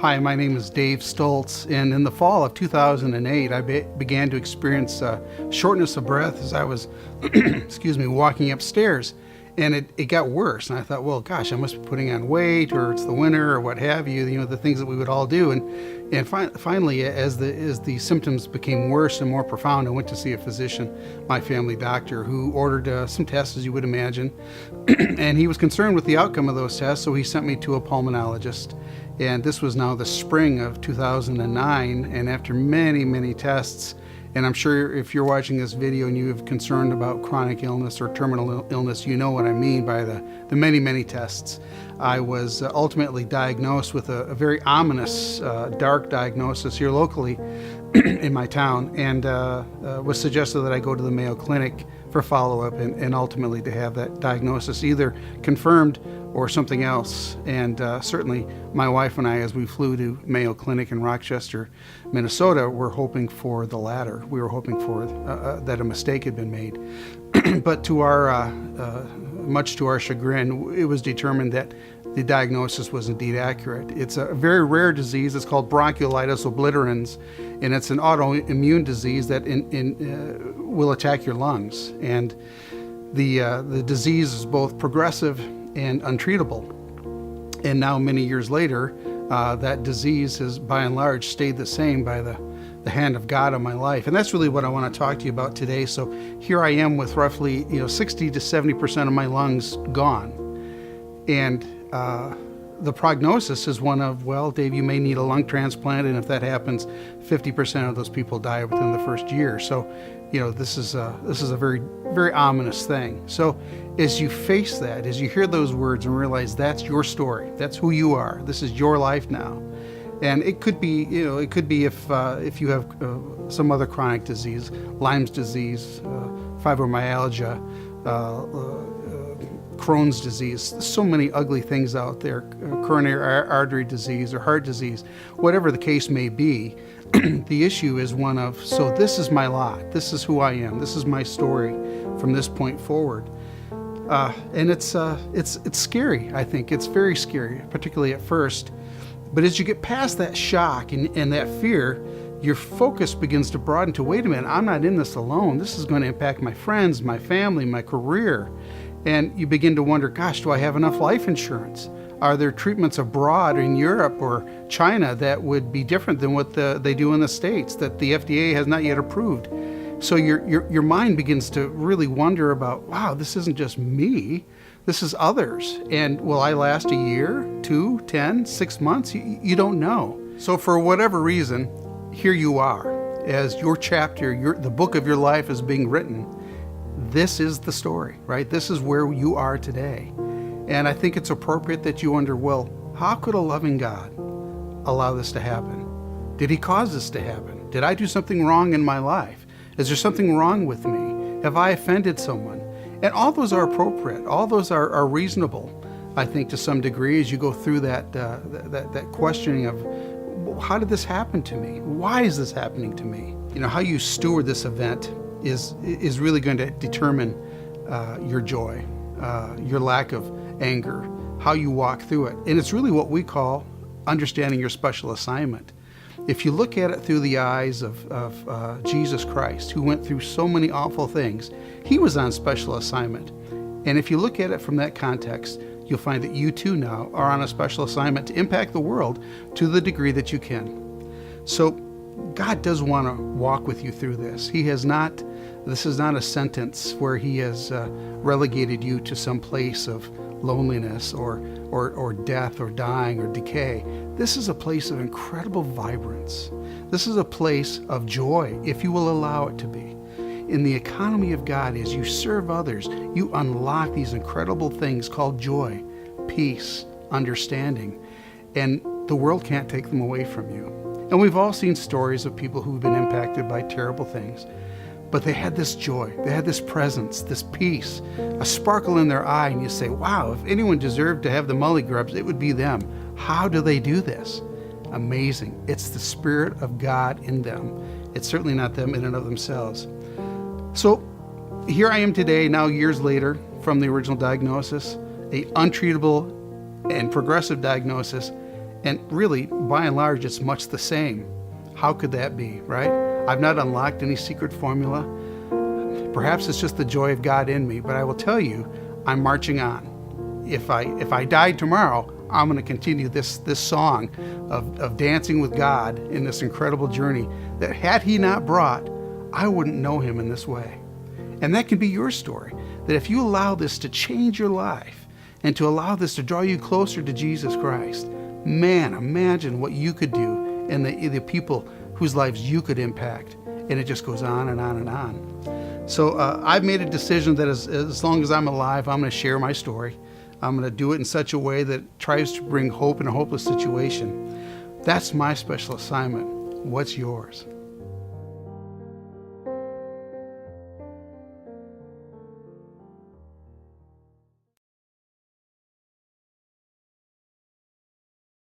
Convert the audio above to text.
Hi, my name is Dave Stoltz, and in the fall of 2008, I began to experience shortness of breath as I was, walking upstairs, and it got worse. And I thought, well, gosh, I must be putting on weight, or it's the winter, or what have you. You know, the things that we would all do. And finally, as the symptoms became worse and more profound, I went to see a physician, my family doctor, who ordered some tests, as you would imagine, and he was concerned with the outcome of those tests, so he sent me to a pulmonologist. And this was now the spring of 2009, and after many, many tests, and I'm sure if you're watching this video and you have concerned about chronic illness or terminal illness, you know what I mean by the many, many tests. I was ultimately diagnosed with a very ominous, dark diagnosis here locally in my town, and was suggested that I go to the Mayo Clinic for follow-up and ultimately to have that diagnosis either confirmed or something else. And certainly my wife and I, as we flew to Mayo Clinic in Rochester, Minnesota, were hoping for the latter. We were hoping for that a mistake had been made. But to our much to our chagrin, it was determined that the diagnosis was indeed accurate. It's a very rare disease. It's called bronchiolitis obliterans, and it's an autoimmune disease that will attack your lungs. And the disease is both progressive and untreatable. And now, many years later, that disease has, by and large, stayed the same by the hand of God in my life. And that's really what I want to talk to you about today. So here I am with roughly 60 to 70% of my lungs gone. And the prognosis is one of, well, Dave, you may need a lung transplant, and if that happens, 50% of those people die within the first year. So, this is a very, very ominous thing. So, as you face that, as you hear those words and realize that's your story, that's who you are, this is your life now, and it could be, if you have some other chronic disease, Lyme's disease, fibromyalgia, Crohn's disease, so many ugly things out there, coronary artery disease or heart disease, whatever the case may be. The issue is one of, so this is my lot, this is who I am, this is my story from this point forward. And it's scary, I think. It's very scary, particularly at first. But as you get past that shock and that fear, your focus begins to broaden to, wait a minute, I'm not in this alone. This is going to impact my friends, my family, my career. And you begin to wonder, gosh, do I have enough life insurance? Are there treatments abroad in Europe or China that would be different than what they do in the States that the FDA has not yet approved? So your mind begins to really wonder about, wow, this isn't just me, this is others. And will I last a year, 2, 10, 6 months? You don't know. So for whatever reason, here you are, as your chapter, the book of your life is being written. This is the story, right? This is where you are today. And I think it's appropriate that you wonder, well, how could a loving God allow this to happen? Did he cause this to happen? Did I do something wrong in my life? Is there something wrong with me? Have I offended someone? And all those are appropriate. All those are reasonable, I think, to some degree, as you go through that questioning of, how did this happen to me? Why is this happening to me? How you steward this event is really going to determine your joy, your lack of anger, how you walk through it. And it's really what we call understanding your special assignment. If you look at it through the eyes of Jesus Christ, who went through so many awful things, he was on special assignment. And if you look at it from that context, you'll find that you too now are on a special assignment to impact the world to the degree that you can. So God does want to walk with you through this. This is not a sentence where he has relegated you to some place of loneliness or death or dying or decay. This is a place of incredible vibrance. This is a place of joy, if you will allow it to be. In the economy of God, as you serve others, you unlock these incredible things called joy, peace, understanding, and the world can't take them away from you. And we've all seen stories of people who've been impacted by terrible things, but they had this joy, they had this presence, this peace, a sparkle in their eye, and you say, wow, if anyone deserved to have the mully grubs, it would be them. How do they do this? Amazing. It's the Spirit of God in them. It's certainly not them in and of themselves. So here I am today, now years later, from the original diagnosis, a untreatable and progressive diagnosis, And really, by and large, it's much the same. How could that be, right? I've not unlocked any secret formula. Perhaps it's just the joy of God in me, but I will tell you, I'm marching on. If I died tomorrow, I'm going to continue this song of dancing with God in this incredible journey that had he not brought, I wouldn't know him in this way. And that can be your story, that if you allow this to change your life and to allow this to draw you closer to Jesus Christ, man, imagine what you could do and the people whose lives you could impact. And it just goes on and on and on. So I've made a decision that as long as I'm alive, I'm going to share my story. I'm going to do it in such a way that tries to bring hope in a hopeless situation. That's my special assignment. What's yours?